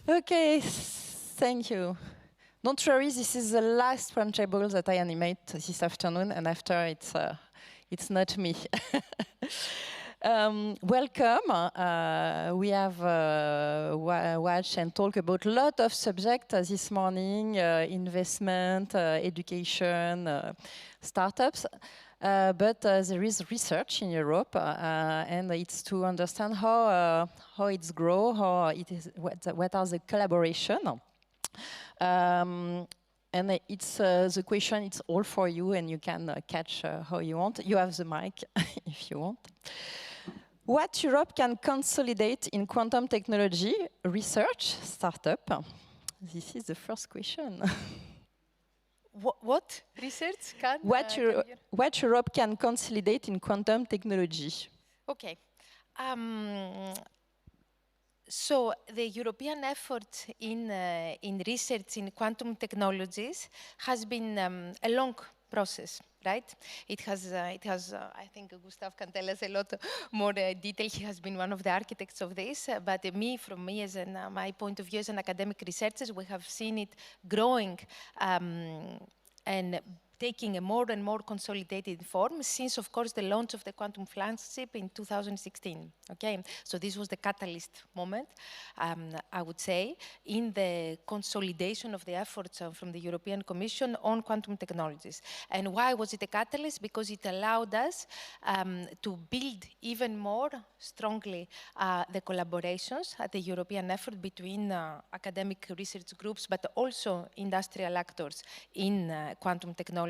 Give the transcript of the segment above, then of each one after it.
Okay, thank you. Don't worry, this is the last roundtable that I animate this afternoon, and after it's not me. Welcome. We have watched and talked about a lot of subjects this morning, investment, education, startups. But there is research in Europe, and it's to understand how it's grow, how it is, what are the collaboration. And it's the question. It's all for you, and you can catch how you want. You have the mic if you want. What Europe can consolidate in quantum technology research startup? This is the first question. What research can? What Europe can consolidate in quantum technology? Okay. So the European effort in research in quantum technologies has been a long process, right? It has, I think Gustav can tell us a lot more detail. He has been one of the architects of this. But from me as my point of view as an academic researcher, we have seen it growing and taking a more and more consolidated form since, of course, the launch of the quantum flagship in 2016. Okay, so this was the catalyst moment, I would say, in the consolidation of the efforts from the European Commission on quantum technologies. And why was it a catalyst? Because it allowed us to build even more strongly the collaborations at the European effort between academic research groups, but also industrial actors in quantum technologies.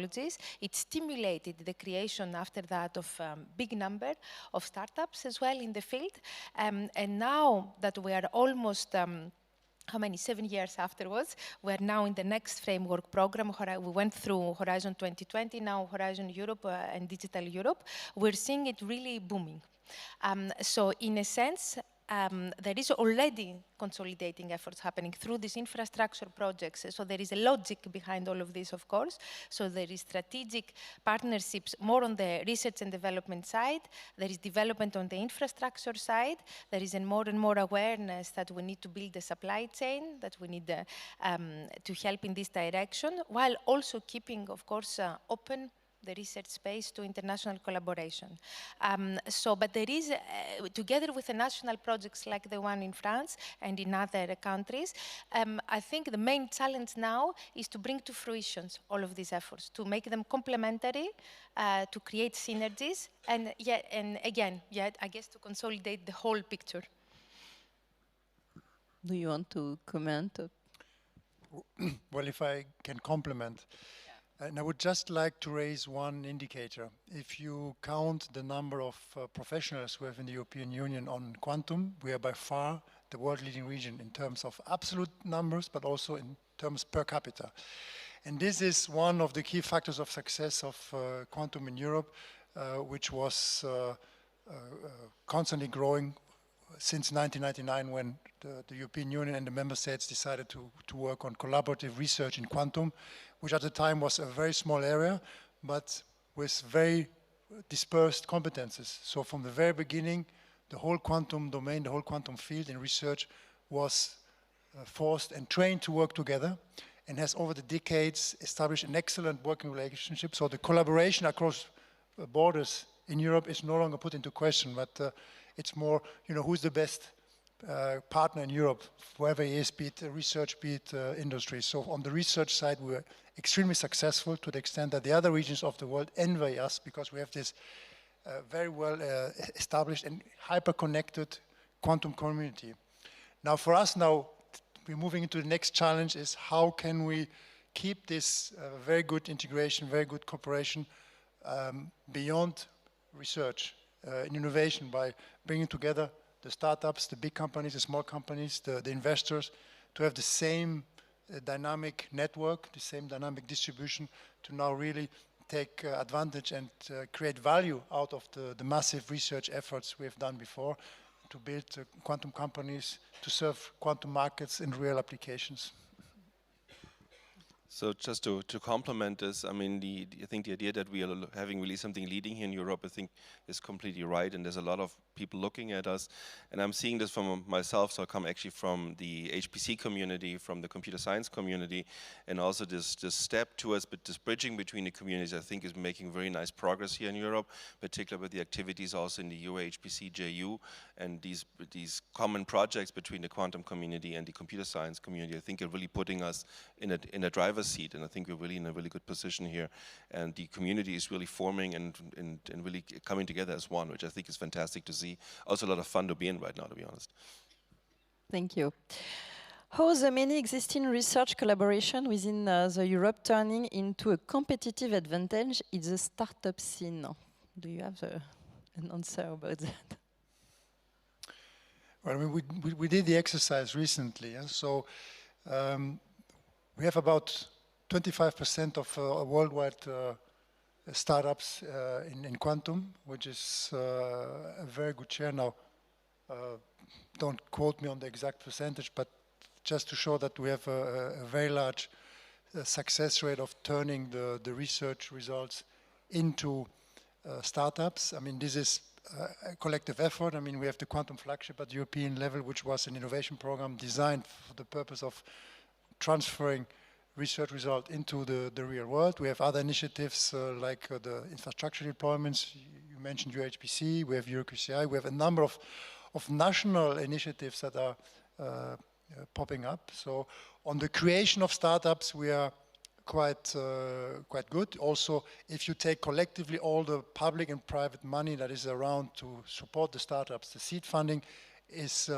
It stimulated the creation after that of big number of startups as well in the field. And now that we are almost how many, 7 years afterwards, we're now in the next framework program. We went through Horizon 2020, now Horizon Europe and Digital Europe. We're seeing it really booming. So in a sense, there is already consolidating efforts happening through these infrastructure projects. So there is a logic behind all of this, of course. So there is strategic partnerships more on the research and development side. There is development on the infrastructure side. There is more and more awareness that we need to build a supply chain, that we need to help in this direction, while also keeping, of course, open the research space to international collaboration. But there is, together with the national projects like the one in France and in other countries, I think the main challenge now is to bring to fruition all of these efforts, to make them complementary, to create synergies, and again, I guess to consolidate the whole picture. Do you want to comment? Well, if I can complement. And I would just like to raise one indicator. If you count the number of professionals we have in the European Union on quantum, we are by far the world-leading region in terms of absolute numbers, but also in terms per capita. And this is one of the key factors of success of quantum in Europe, which was constantly growing since 1999, when the European Union and the member states decided to work on collaborative research in quantum, which at the time was a very small area, but with very dispersed competences. So from the very beginning, the whole quantum domain, the whole quantum field in research was forced and trained to work together, and has over the decades established an excellent working relationship. So the collaboration across borders in Europe is no longer put into question, but it's more, who's the best partner in Europe, whoever he is, be it research, be it industry. So on the research side, we were extremely successful to the extent that the other regions of the world envy us, because we have this very well established and hyper-connected quantum community. Now for us we're moving into the next challenge, is how can we keep this very good integration, very good cooperation beyond research in innovation, by bringing together the startups, the big companies, the small companies, the investors, to have the same dynamic network, the same dynamic distribution, to now really take advantage and create value out of the massive research efforts we have done before, to build quantum companies, to serve quantum markets in real applications. So just to complement this, I mean, I think the idea that we are having really something leading here in Europe, I think is completely right, and there's a lot of people looking at us, and I'm seeing this from myself, so I come actually from the HPC community, from the computer science community, and also this step towards, but this bridging between the communities, I think is making very nice progress here in Europe, particularly with the activities also in the UA-HPC JU, and these common projects between the quantum community and the computer science community, I think are really putting us in a driver's seat, and I think we're really in a really good position here, and the community is really forming and really coming together as one, which I think is fantastic to see. Also a lot of fun to be in right now, to be honest. Thank you. How the many existing research collaboration within the Europe turning into a competitive advantage in the startup scene? Do you have an answer about that? Well, I mean, we did the exercise recently, yeah? So we have about 25% of worldwide startups in quantum, which is a very good share now. Don't quote me on the exact percentage, but just to show that we have a very large success rate of turning the research results into startups. I mean, this is a collective effort. I mean, we have the quantum flagship at European level, which was an innovation program designed for the purpose of transferring research result into the real world. We have other initiatives like the infrastructure deployments. You mentioned UHPC, we have EuroQCI, we have a number of national initiatives that are popping up. So on the creation of startups, we are quite good. Also, if you take collectively all the public and private money that is around to support the startups, the seed funding is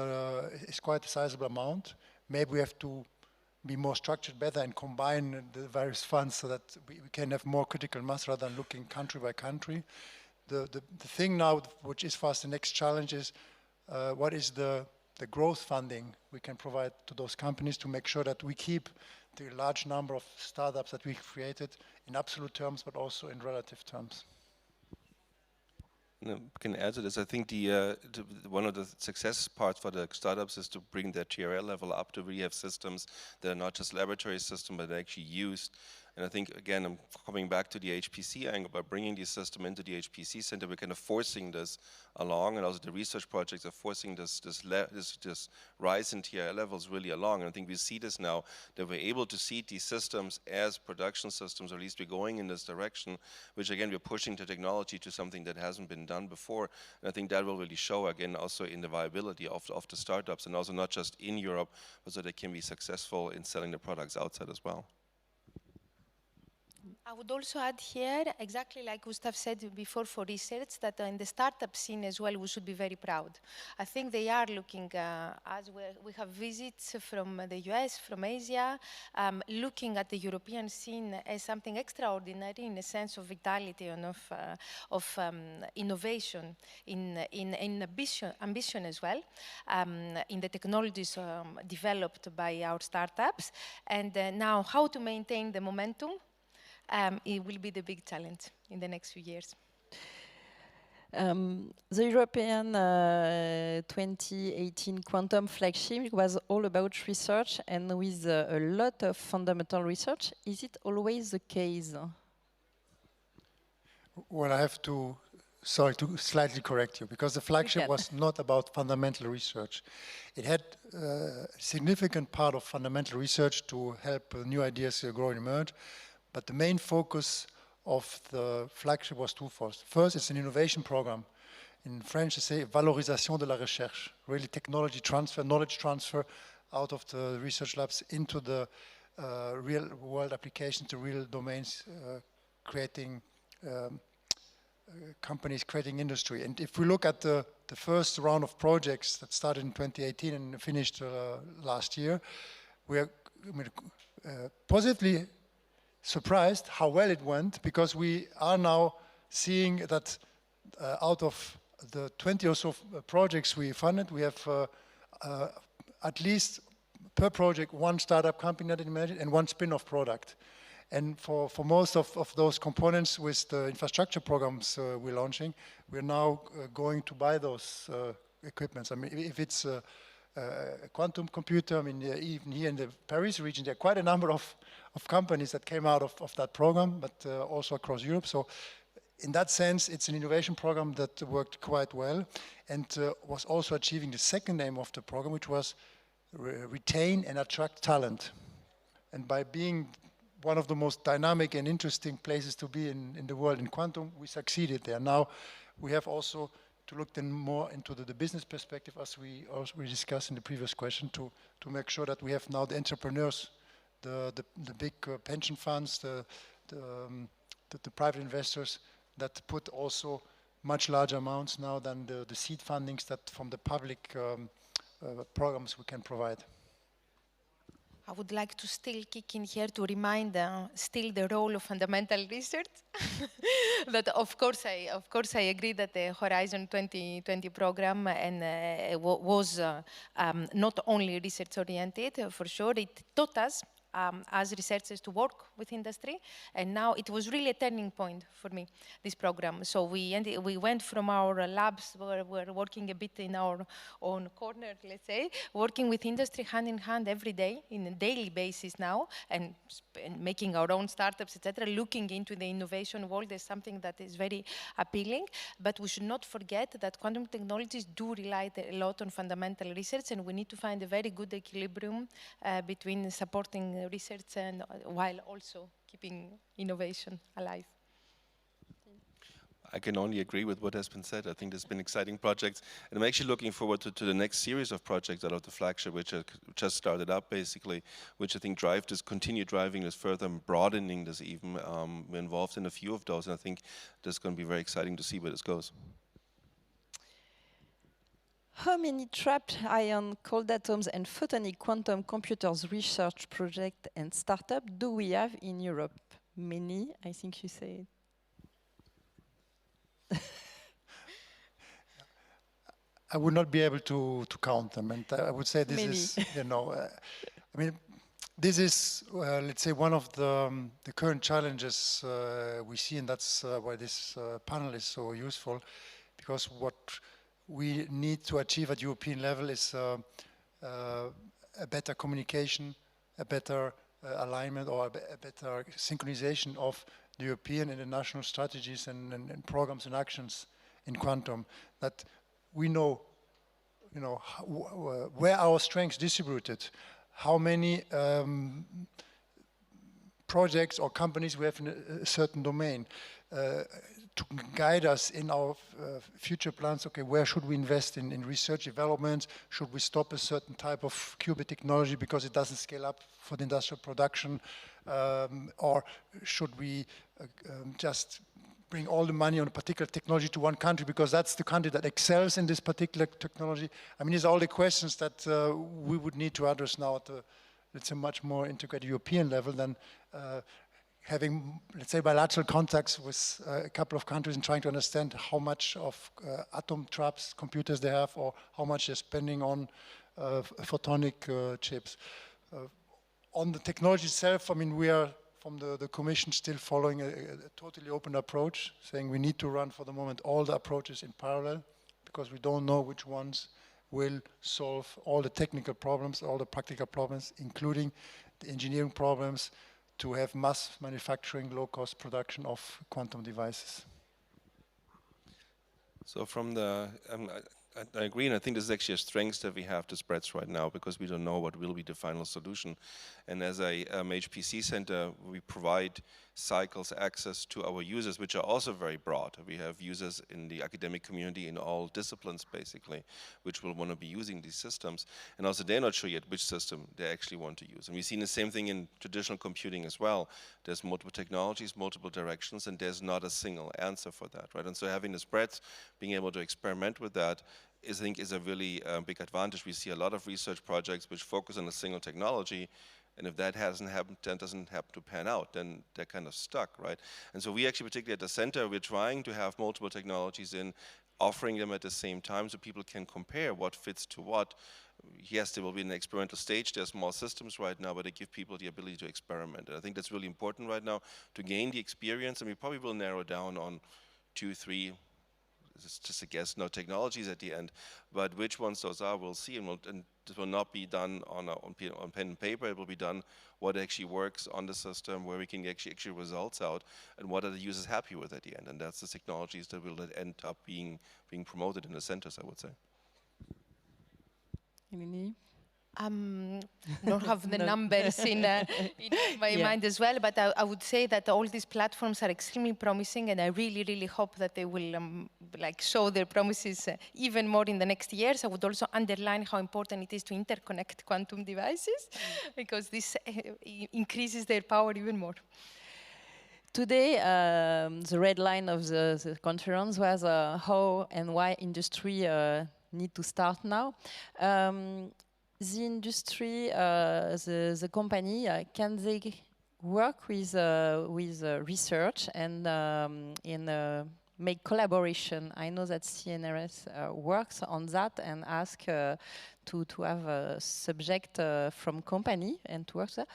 quite a sizable amount. Maybe we have to be more structured better and combine the various funds so that we can have more critical mass rather than looking country by country. The thing now, which is for us the next challenge, is what is the growth funding we can provide to those companies to make sure that we keep the large number of startups that we've created in absolute terms, but also in relative terms. I can add to this. I think one of the success parts for the startups is to bring their TRL level up to really have systems that are not just laboratory systems, but actually used. And I think, again, I'm coming back to the HPC angle. By bringing this system into the HPC center, we're kind of forcing this along, and also the research projects are forcing this rise in TRL levels really along. And I think we see this now, that we're able to see these systems as production systems, or at least we're going in this direction, which again, we're pushing the technology to something that hasn't been done before. And I think that will really show, again, also in the viability of the startups, and also not just in Europe, but so they can be successful in selling the products outside as well. I would also add here, exactly like Gustav said before for research, that in the startup scene as well, we should be very proud. I think they are looking, as we have visits from the US, from Asia, looking at the European scene as something extraordinary in a sense of vitality and of innovation, in ambition as well, in the technologies developed by our startups. And now how to maintain the momentum. It will be the big challenge in the next few years. The European 2018 Quantum Flagship was all about research and with a lot of fundamental research. Is it always the case? Well, I have to, sorry, to slightly correct you, because the flagship was not about fundamental research. It had a significant part of fundamental research to help new ideas grow and emerge. But the main focus of the flagship was twofold. First, it's an innovation program. In French, they say valorisation de la recherche, really technology transfer, knowledge transfer out of the research labs into the real world applications, the real domains, creating companies, creating industry. And if we look at the first round of projects that started in 2018 and finished last year, we are positively surprised how well it went, because we are now seeing that out of the 20 or so projects we funded, we have at least per project one startup company that emerged and one spin-off product. And for most of those components with the infrastructure programs we're launching, we're now going to buy those equipments. I mean, if it's a quantum computer, I mean, even here in the Paris region, there are quite a number of of companies that came out of that program, but also across Europe. So in that sense, it's an innovation program that worked quite well and was also achieving the second aim of the program, which was retain and attract talent. And by being one of the most dynamic and interesting places to be in the world in quantum, we succeeded there. Now we have also to look then more into the business perspective, as we discussed in the previous question, to make sure that we have now the entrepreneurs, the big pension funds, the private investors that put also much larger amounts now than the seed fundings that from the public programs we can provide. I would like to still kick in here to remind still the role of fundamental research. That of course I agree that the Horizon 2020 program was not only research oriented, for sure. It taught us as researchers to work with industry, and now it was really a turning point for me, this program. So we went from our labs, where we're working a bit in our own corner, let's say, working with industry hand in hand every day, in a daily basis now, and making our own startups, etc., looking into the innovation world is something that is very appealing. But we should not forget that quantum technologies do rely a lot on fundamental research, and we need to find a very good equilibrium between supporting research and while also keeping innovation alive. I can only agree with what has been said. I think there's been exciting projects, and I'm actually looking forward to the next series of projects out of the flagship, which just started up basically, which I think continue driving this further and broadening this even. We're involved in a few of those, and I think that's going to be very exciting to see where this goes. How many trapped ion, cold atoms, and photonic quantum computers research project and startup do we have in Europe? Many, I think you said. I would not be able to count them, and I would say this is, you know, I mean, this is, let's say, one of the current challenges we see, and that's why this panel is so useful, because what we need to achieve at European level is a better communication, a better alignment, or a better synchronization of the European and the national strategies and programs and actions in quantum, that we know, you know, where our strengths distributed, how many projects or companies we have in a certain domain, to guide us in our future plans. Okay, where should we invest in research development? Should we stop a certain type of qubit technology because it doesn't scale up for the industrial production? Or should we just bring all the money on a particular technology to one country because that's the country that excels in this particular technology? I mean, these are all the questions that we would need to address now at a, let's say, much more integrated European level than having, let's say, bilateral contacts with a couple of countries and trying to understand how much of atom traps computers they have, or how much they're spending on photonic chips. On the technology itself, I mean, we are from the Commission still following a totally open approach, saying we need to run for the moment all the approaches in parallel, because we don't know which ones will solve all the technical problems, all the practical problems, including the engineering problems, to have mass manufacturing, low-cost production of quantum devices. So from the, I agree, and I think this is actually a strength that we have to spreads right now, because we don't know what will be the final solution. And as a HPC center, we provide cycles access to our users, which are also very broad. We have users in the academic community in all disciplines, basically, which will want to be using these systems. And also they're not sure yet which system they actually want to use. And we've seen the same thing in traditional computing as well. There's multiple technologies, multiple directions, and there's not a single answer for that, right? And so having the spreads, being able to experiment with that, I think is a really big advantage. We see a lot of research projects which focus on a single technology, and if that doesn't happen to pan out, then they're kind of stuck, right? And so we actually, particularly at the center, we're trying to have multiple technologies in, offering them at the same time so people can compare what fits to what. Yes, there will be an experimental stage. There's small systems right now, but they give people the ability to experiment. And I think that's really important right now to gain the experience, and we probably will narrow down on 2, 3 it's just a guess, no technologies at the end, but which ones those are, we'll see, and this will not be done on pen and paper. It will be done what actually works on the system, where we can actually results out, and what are the users happy with at the end, and that's the technologies that will end up being promoted in the centers, I would say. Eleni? Don't have the numbers in my mind as well, but I would say that all these platforms are extremely promising, and I really, really hope that they will like show their promises even more in the next years. I would also underline how important it is to interconnect quantum devices, because this increases their power even more. Today, the red line of the conference was how and why industry need to start now. The industry, the company, can they work with research and make collaboration? I know that CNRS works on that and ask to have a subject from company and to work there.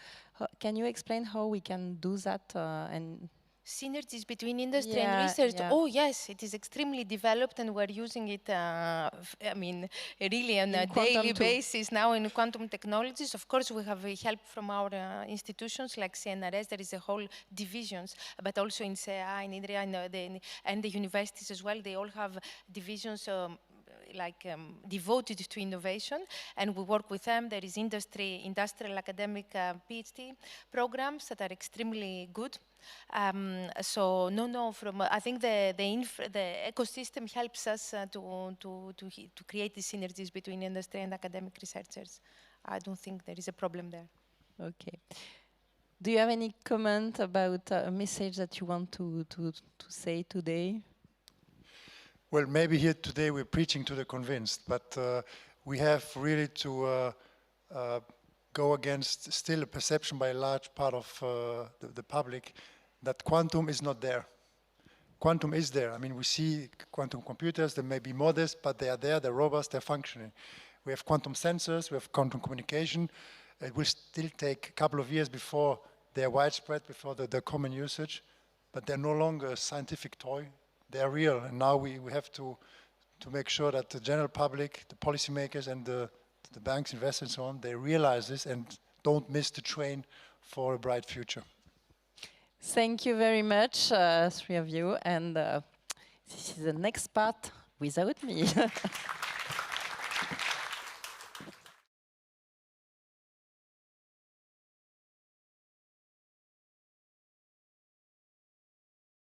Can you explain how we can do that and synergies between industry and research. Yeah. Oh yes, it is extremely developed, and we're using it. I mean, really on a daily basis now in quantum technologies. Of course, we have help from our institutions like CNRS. There is a whole divisions, but also in CEA, in INRIA, and the universities as well. They all have divisions. Devoted to innovation, and we work with them. There is industrial academic PhD programs that are extremely good. I think the ecosystem helps us to create these synergies between industry and academic researchers. I don't think there is a problem there. Okay. Do you have any comment about a message that you want to say today? Well, maybe here today we're preaching to the convinced, but we have really to go against still a perception by a large part of the public that quantum is not there. Quantum is there. I mean, we see quantum computers, they may be modest, but they are there, they're robust, they're functioning. We have quantum sensors, we have quantum communication. It will still take a couple of years before they're widespread, before they're common usage, but they're no longer a scientific toy. They're real, and now we have to make sure that the general public, the policymakers, and the banks, investors, and so on, they realize this and don't miss the train for a bright future. Thank you very much, three of you, and this is the next part without me.